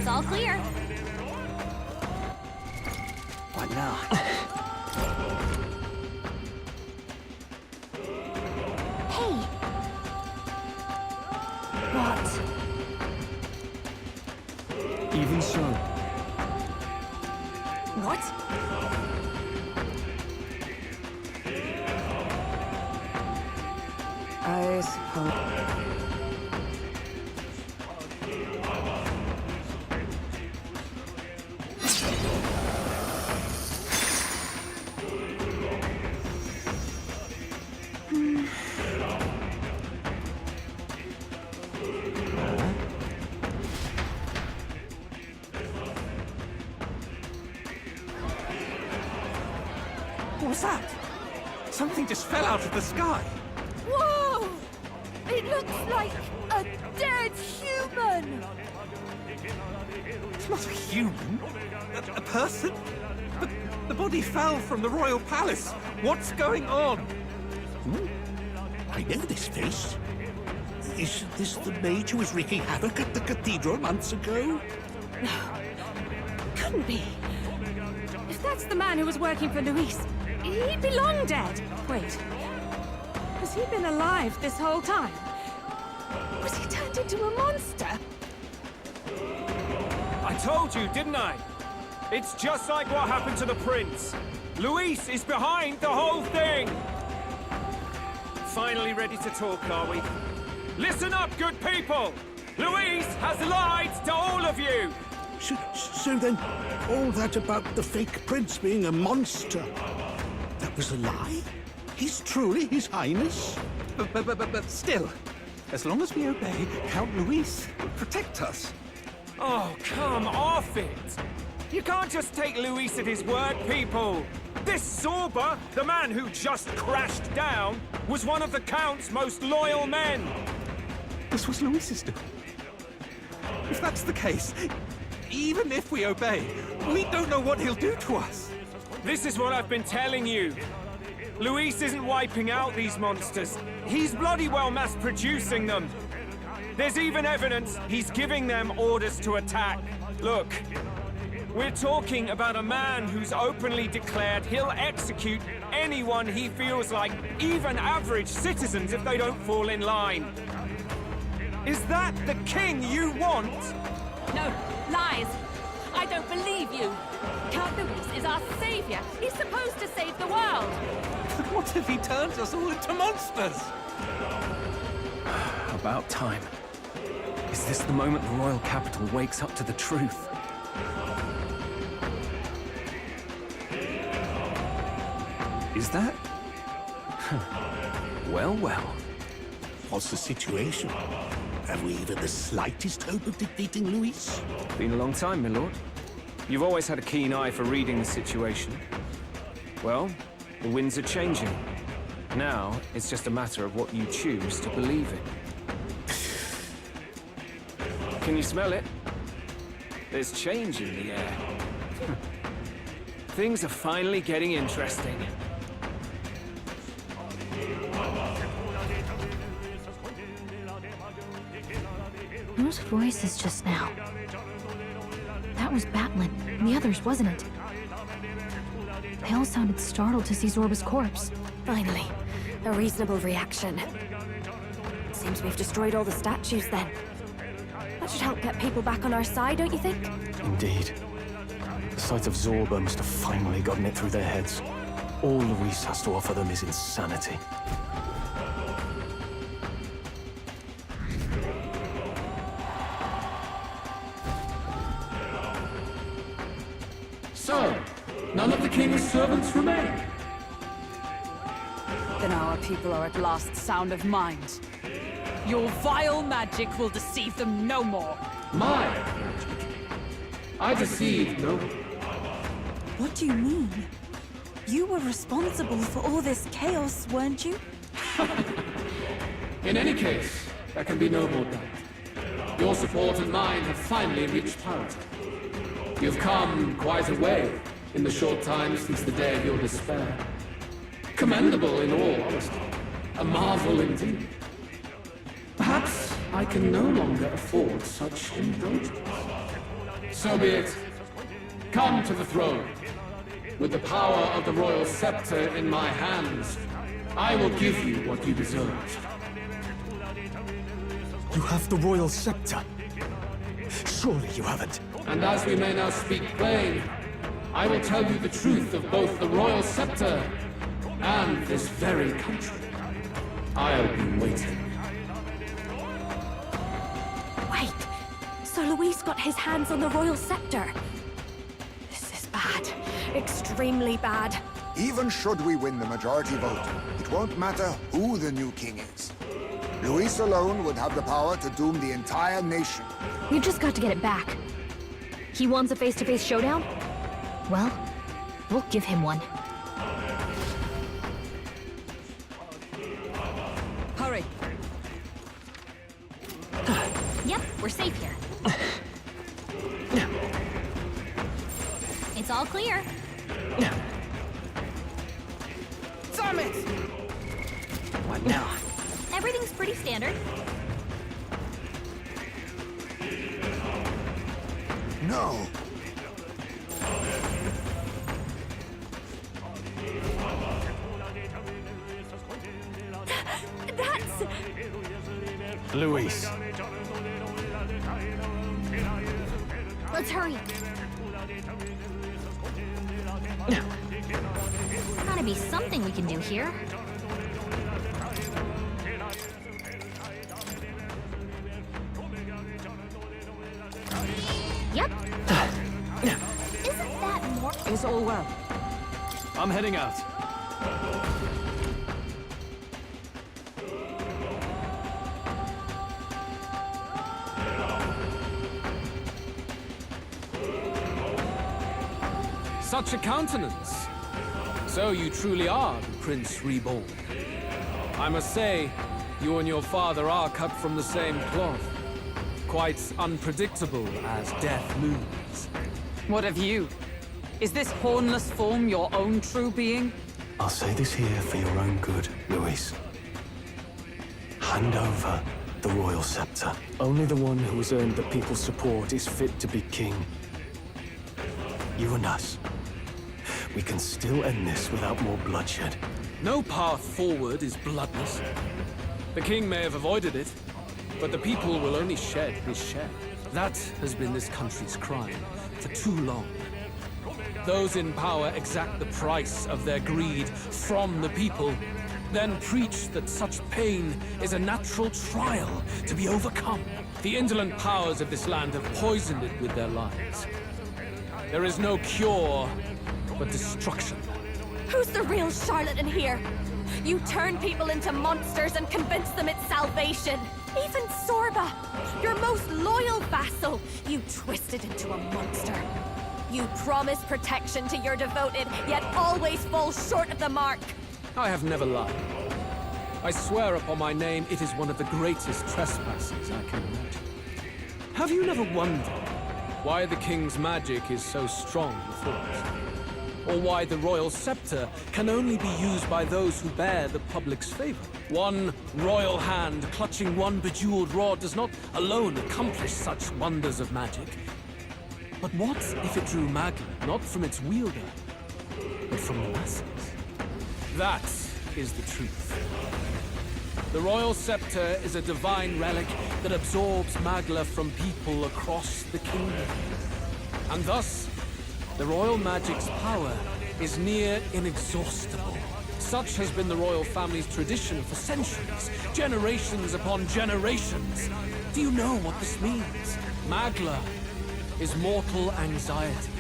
all clear. What now? Hey! What? Even so. What? I suppose... What was that? Something just fell out of the sky. Whoa! It looks like a dead human! It's not a human. A person? But the body fell from the royal palace. What's going on? I know this face. Isn't this the mage who was wreaking havoc at the cathedral months ago? Couldn't be. If that's the man who was working for Luis, he'd be long dead. Wait. Has he been alive this whole time? Was he turned into a monster? I told you, didn't I? It's just like what happened to the prince. Luis is behind the whole thing! Finally ready to talk, are we? Listen up, good people! Luis has lied to all of you! So then, all that about the fake prince being a monster, that was a lie? He's truly His Highness? But still, as long as we obey, Count Luis will protect us. Oh, come off it! You can't just take Luis at his word, people! This Zorba, the man who just crashed down, was one of the Count's most loyal men! This was Luis's doing. If that's the case, even if we obey, we don't know what he'll do to us. This is what I've been telling you. Luis isn't wiping out these monsters. He's bloody well mass-producing them. There's even evidence he's giving them orders to attack. Look, we're talking about a man who's openly declared he'll execute anyone he feels like, even average citizens, if they don't fall in line. Is that the king you want? No, lies. I don't believe you. Count Luis is our savior. He's supposed to save the world. But what if he turns us all into monsters? About time. Is this the moment the royal capital wakes up to the truth? Is that? Well, well. What's the situation? Have we even the slightest hope of defeating Luis? Been a long time, my lord. You've always had a keen eye for reading the situation. Well, the winds are changing. Now, it's just a matter of what you choose to believe in. Can you smell it? There's change in the air. Things are finally getting interesting. Those voices just now. That was Batlin, and the others, wasn't it? They all sounded startled to see Zorba's corpse. Finally, a reasonable reaction. Seems we've destroyed all the statues then. That should help get people back on our side, don't you think? Indeed. The sight of Zorba must have finally gotten it through their heads. All Luis has to offer them is insanity. So, none of the king's servants remain. Then our people are at last sound of mind. Your vile magic will deceive them no more. My magic. I deceive no one. What do you mean? You were responsible for all this chaos, weren't you? In any case, there can be no more doubt. Your support and mine have finally reached parity. You've come quite a way in the short time since the day of your despair. Commendable in all honesty. A marvel indeed. Perhaps I can no longer afford such indulgence. So be it. Come to the throne. With the power of the royal scepter in my hands, I will give you what you deserve. You have the royal scepter. Surely you haven't. And as we may now speak plain, I will tell you the truth of both the royal scepter and this very country. I'll be waiting. Wait, so Luis got his hands on the royal scepter? This is bad. Extremely bad. Even should we win the majority vote, it won't matter who the new king is. Luis alone would have the power to doom the entire nation. We've just got to get it back. He wants a face-to-face showdown? Well, we'll give him one. Hurry. Yep, we're safe here. It's all clear. Damn it! What now? Everything's pretty standard. No. That's... Luis. Let's hurry. Gotta be something we can do here. Yep. Isn't that more? Is all well? I'm heading out. Such a countenance. So you truly are the Prince Reborn. I must say, you and your father are cut from the same cloth. Quite unpredictable as death looms. What of you? Is this hornless form your own true being? I'll say this here for your own good, Luis. Hand over the royal scepter. Only the one who has earned the people's support is fit to be king. You and us. We can still end this without more bloodshed. No path forward is bloodless. The king may have avoided it, but the people will only shed his share. That has been this country's crime for too long. Those in power exact the price of their greed from the people, then preach that such pain is a natural trial to be overcome. The indolent powers of this land have poisoned it with their lies. There is no cure but destruction. Who's the real Charlotte in here? You turn people into monsters and convince them it's salvation. Even Sorba, your most loyal vassal, you twisted into a monster. You promise protection to your devoted, yet always fall short of the mark. I have never lied. I swear upon my name, it is one of the greatest trespasses I can imagine. Have you never wondered why the king's magic is so strong before us? Or why the royal scepter can only be used by those who bear the public's favor? One royal hand clutching one bejeweled rod does not alone accomplish such wonders of magic. But what if it drew Magna not from its wielder, but from the masses? That is the truth. The royal scepter is a divine relic that absorbs Magla from people across the kingdom. And thus, the royal magic's power is near inexhaustible. Such has been the royal family's tradition for centuries, generations upon generations. Do you know what this means? Magla is mortal anxiety,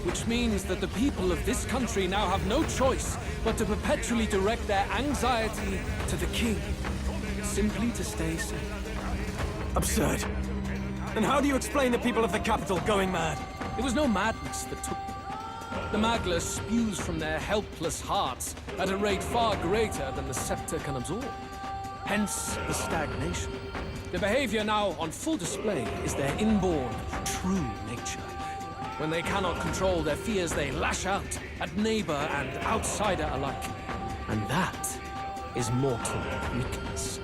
which means that the people of this country now have no choice but to perpetually direct their anxiety to the king, simply to stay safe. Absurd. And how do you explain the people of the capital going mad? It was no madness that took them. The Magla spews from their helpless hearts at a rate far greater than the scepter can absorb. Hence the stagnation. The behavior now on full display is their inborn, true nature. When they cannot control their fears, they lash out at neighbor and outsider alike. And that is mortal weakness.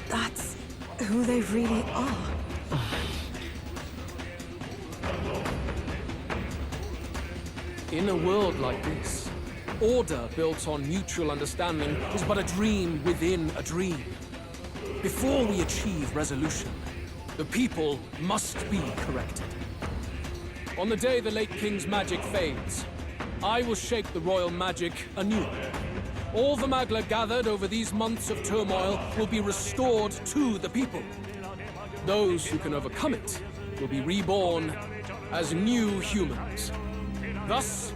That's who they really are. In a world like this, order built on mutual understanding is but a dream within a dream. Before we achieve resolution, the people must be corrected. On the day the late king's magic fades, I will shape the royal magic anew. All the Magla gathered over these months of turmoil will be restored to the people. Those who can overcome it will be reborn as new humans. Thus,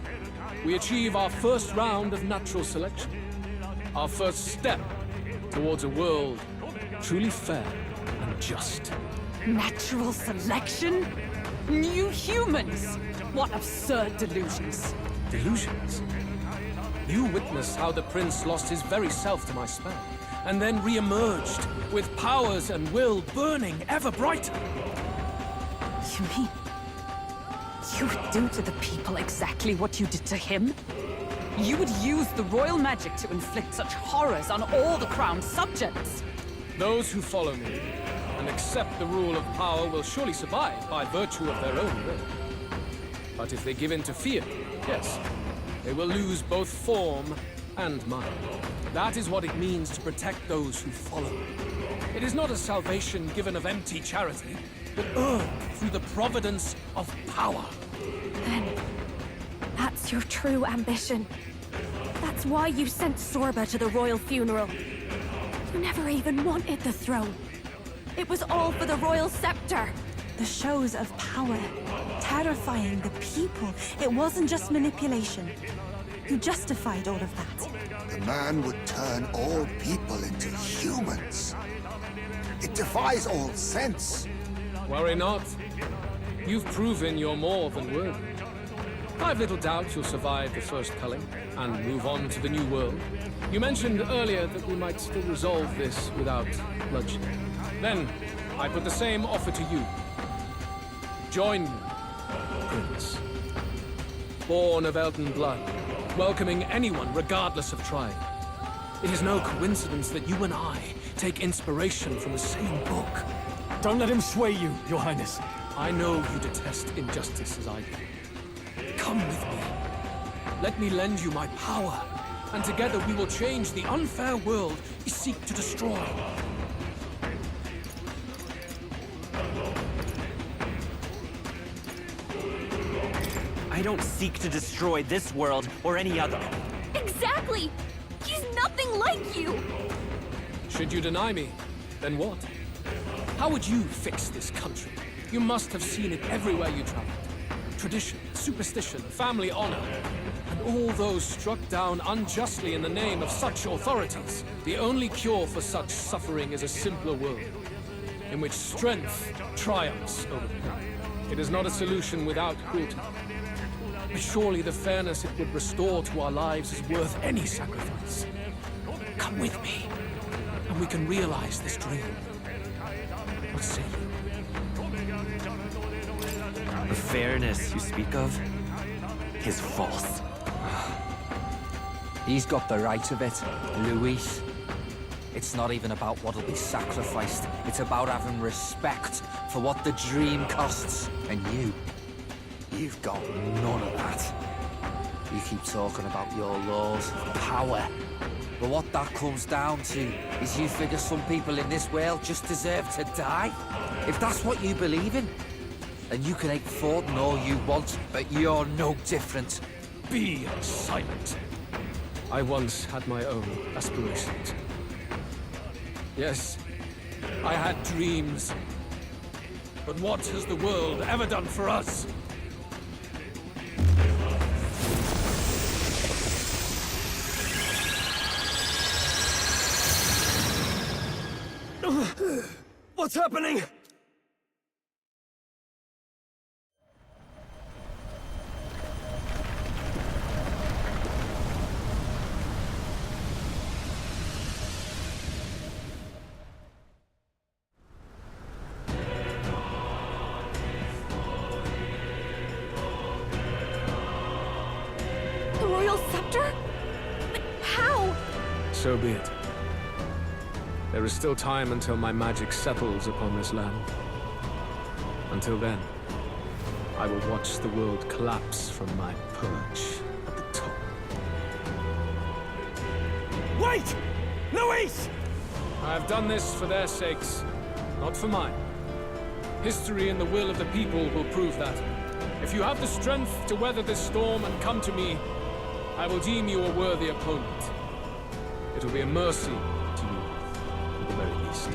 we achieve our first round of natural selection. Our first step towards a world truly fair and just. Natural selection? New humans? What absurd delusions. Delusions? You witnessed how the prince lost his very self to my spell, and then re-emerged with powers and will burning ever brighter. You mean you would do to the people exactly what you did to him? You would use the royal magic to inflict such horrors on all the crown's subjects? Those who follow me and accept the rule of power will surely survive by virtue of their own will. But if they give in to fear, yes, they will lose both form and mind. That is what it means to protect those who follow. It is not a salvation given of empty charity, but earned through the providence of power. Then, that's your true ambition. That's why you sent Sorba to the royal funeral. You never even wanted the throne. It was all for the royal scepter. The shows of power, terrifying the people. It wasn't just manipulation. You justified all of that. The man would turn all people into humans. It defies all sense. Worry not. You've proven you're more than worthy. I've little doubt you'll survive the first culling and move on to the new world. You mentioned earlier that we might still resolve this without bloodshed. Then, I put the same offer to you. Join me, Prince. Born of Elden blood, welcoming anyone regardless of tribe. It is no coincidence that you and I take inspiration from the same book. Don't let him sway you, Your Highness. I know you detest injustice as I do. Come with me. Let me lend you my power, and together we will change the unfair world you seek to destroy. I don't seek to destroy this world or any other. Exactly! He's nothing like you! Should you deny me, then what? How would you fix this country? You must have seen it everywhere you traveled. Tradition, superstition, family honor, and all those struck down unjustly in the name of such authorities. The only cure for such suffering is a simpler world, in which strength triumphs over pain. It is not a solution without cruelty. But surely the fairness it would restore to our lives is worth any sacrifice. Come with me, and we can realize this dream. What say you? The fairness you speak of is false. He's got the right of it, Luis. It's not even about what'll be sacrificed. It's about having respect for what the dream costs. And you've got none of that. You keep talking about your laws of power. But what that comes down to is you figure some people in this world just deserve to die. If that's what you believe in, then you can ache Fortin all you want, but you're no different. Be silent. I once had my own aspirations. Yes, I had dreams. But what has the world ever done for us? What's happening? The royal scepter? But how? So be it. There is still time until my magic settles upon this land. Until then, I will watch the world collapse from my perch at the top. Wait! Luis! I have done this for their sakes, not for mine. History and the will of the people will prove that. If you have the strength to weather this storm and come to me, I will deem you a worthy opponent. It will be a mercy to you, at the very least.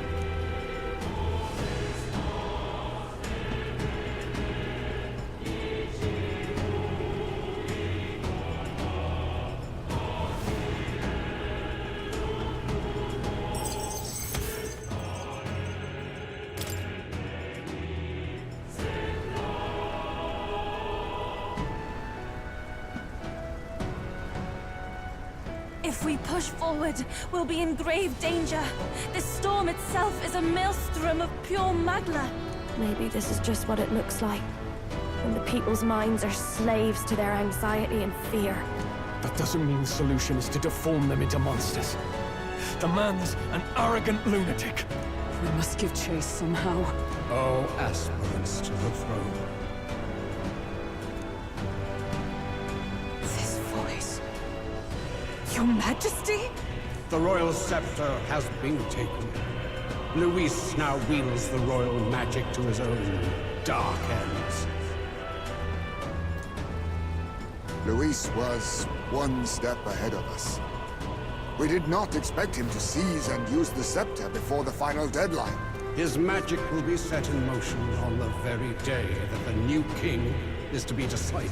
If we push forward, we'll be in grave danger. This storm itself is a maelstrom of pure magla. Maybe this is just what it looks like. When the people's minds are slaves to their anxiety and fear. That doesn't mean the solution is to deform them into monsters. The man's an arrogant lunatic. We must give chase somehow. Oh, aspirants to the throne. This voice... Your Majesty? The royal scepter has been taken. Luis now wields the royal magic to his own dark ends. Luis was one step ahead of us. We did not expect him to seize and use the scepter before the final deadline. His magic will be set in motion on the very day that the new king is to be decided.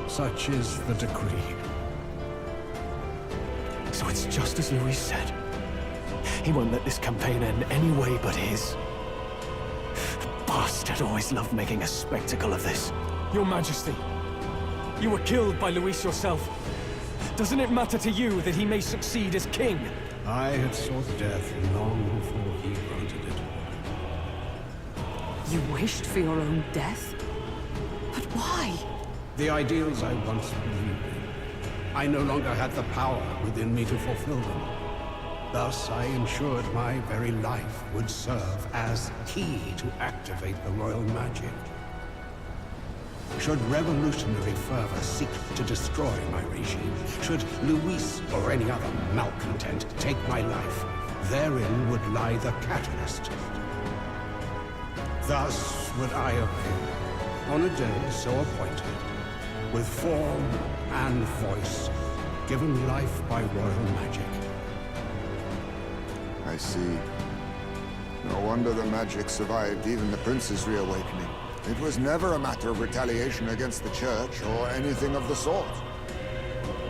Such is the decree. So it's just as Luis said. He won't let this campaign end any way but his. The bastard always loved making a spectacle of this. Your Majesty, you were killed by Luis yourself. Doesn't it matter to you that he may succeed as king? I had sought death long before he granted it. You wished for your own death? But why? The ideals I once believed in. I no longer had the power within me to fulfill them. Thus, I ensured my very life would serve as key to activate the royal magic. Should revolutionary fervor seek to destroy my regime, should Luis or any other malcontent take my life, therein would lie the catalyst. Thus would I appear, on a day so appointed, with form and voice, given life by royal magic. I see. No wonder the magic survived even the prince's reawakening. It was never a matter of retaliation against the church or anything of the sort.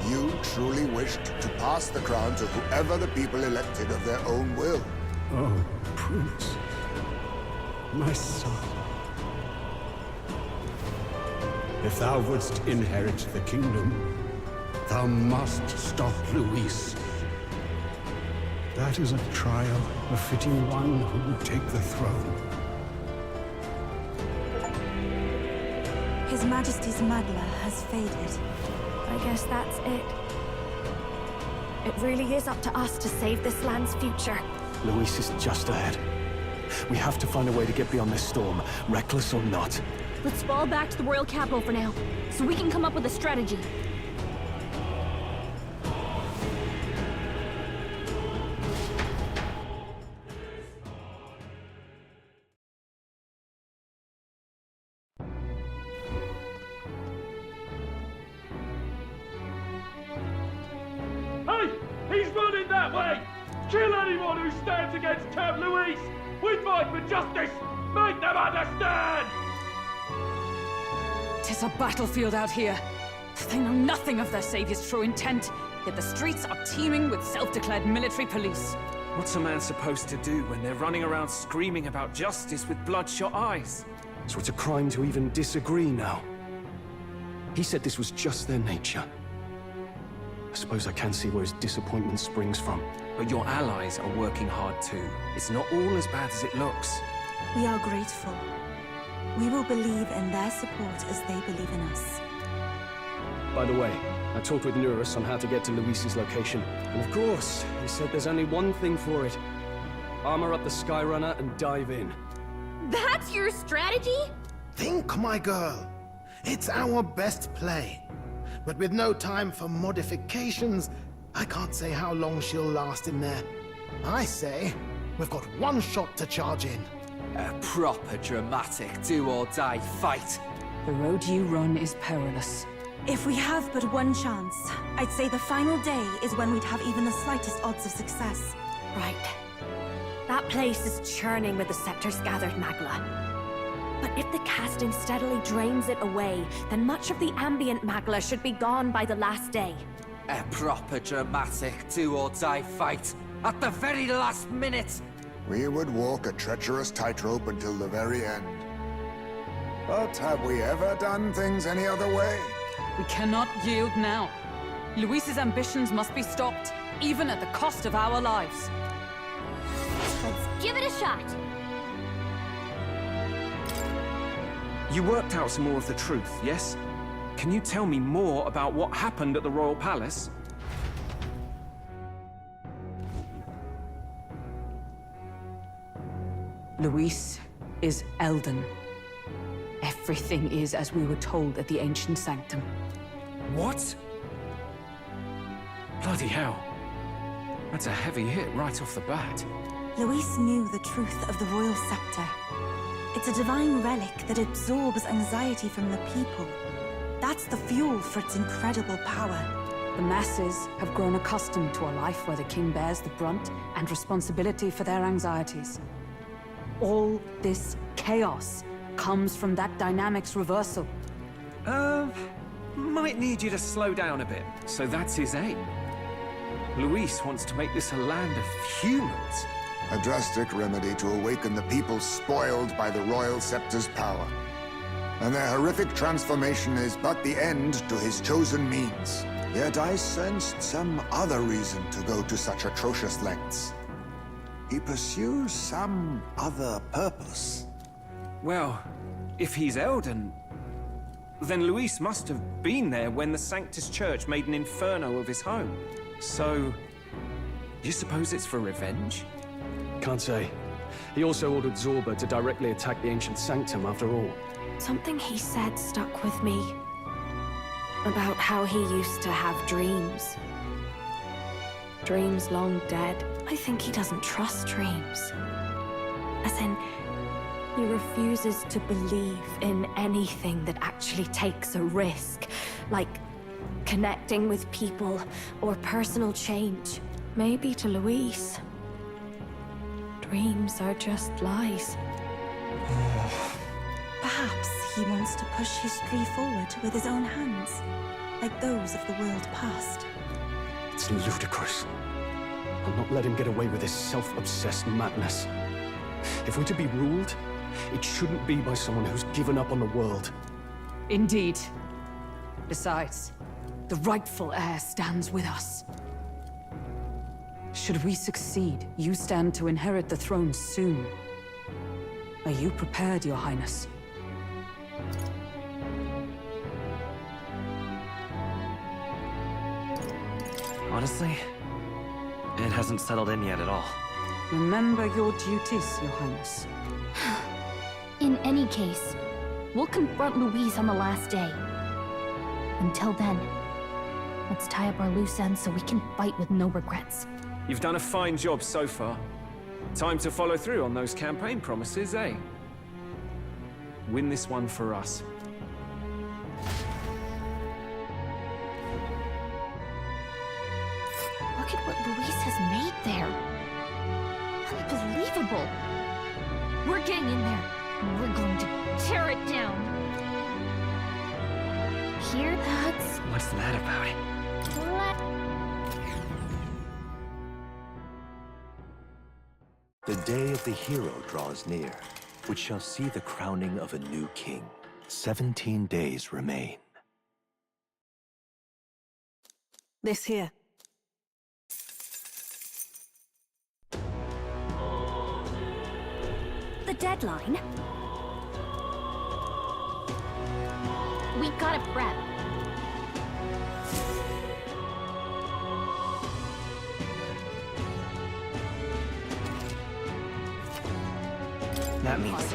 You truly wished to pass the crown to whoever the people elected of their own will. Oh, Prince. My son. If thou wouldst inherit the kingdom, thou must stop Luis. That is a trial befitting one who would take the throne. His Majesty's magla has faded. I guess that's it. It really is up to us to save this land's future. Luis is just ahead. We have to find a way to get beyond this storm, reckless or not. Let's fall back to the royal capital for now, so we can come up with a strategy. Hey! He's running that way! Kill anyone who stands against Count Luis! We fight for justice! Make them understand! 'Tis a battlefield out here. They know nothing of their savior's true intent, yet the streets are teeming with self-declared military police. What's a man supposed to do when they're running around screaming about justice with bloodshot eyes? So it's a crime to even disagree now. He said this was just their nature. I suppose I can see where his disappointment springs from. But your allies are working hard too. It's not all as bad as it looks. We are grateful. We will believe in their support as they believe in us. By the way, I talked with Eurus on how to get to Luis's location. And of course, he said there's only one thing for it. Armor up the Skyrunner and dive in. That's your strategy? Think, my girl. It's our best play. But with no time for modifications, I can't say how long she'll last in there. I say, we've got one shot to charge in. A proper dramatic do-or-die fight. The road you run is perilous. If we have but one chance, I'd say the final day is when we'd have even the slightest odds of success. Right. That place is churning with the scepter's gathered magla. But if the casting steadily drains it away, then much of the ambient magla should be gone by the last day. A proper dramatic do-or-die fight. At the very last minute! We would walk a treacherous tightrope until the very end. But have we ever done things any other way? We cannot yield now. Luis's ambitions must be stopped, even at the cost of our lives. Let's give it a shot. You worked out some more of the truth, yes? Can you tell me more about what happened at the Royal Palace? Luis is Elden. Everything is as we were told at the Ancient Sanctum. What? Bloody hell. That's a heavy hit right off the bat. Luis knew the truth of the royal scepter. It's a divine relic that absorbs anxiety from the people. That's the fuel for its incredible power. The masses have grown accustomed to a life where the king bears the brunt and responsibility for their anxieties. All this chaos comes from that dynamics reversal. Might need you to slow down a bit. So that's his aim. Luis wants to make this a land of humans. A drastic remedy to awaken the people spoiled by the royal scepter's power. And their horrific transformation is but the end to his chosen means. Yet I sensed some other reason to go to such atrocious lengths. He pursues some other purpose. Well, if he's Elden, then Luis must have been there when the Sanctus Church made an inferno of his home. So, you suppose it's for revenge? Can't say. He also ordered Zorba to directly attack the Ancient Sanctum after all. Something he said stuck with me. About how he used to have dreams. Dreams long dead. I think he doesn't trust dreams. As in, he refuses to believe in anything that actually takes a risk. Like connecting with people or personal change. Maybe to Luis, dreams are just lies. Perhaps he wants to push history forward with his own hands, like those of the world past. It's ludicrous. I'll not let him get away with his self-obsessed madness. If we're to be ruled, it shouldn't be by someone who's given up on the world. Indeed. Besides, the rightful heir stands with us. Should we succeed, you stand to inherit the throne soon. Are you prepared, Your Highness? Honestly, it hasn't settled in yet at all. Remember your duties, Your Highness. In any case, we'll confront Luis on the last day. Until then, let's tie up our loose ends so we can fight with no regrets. You've done a fine job so far. Time to follow through on those campaign promises, eh? Win this one for us. Look at what Luis has made there. Unbelievable. We're getting in there, and we're going to tear it down. Hear that? What's that about? The day of the hero draws near, which shall see the crowning of a new king. 17 days remain. This here. The deadline? We gotta prep. That means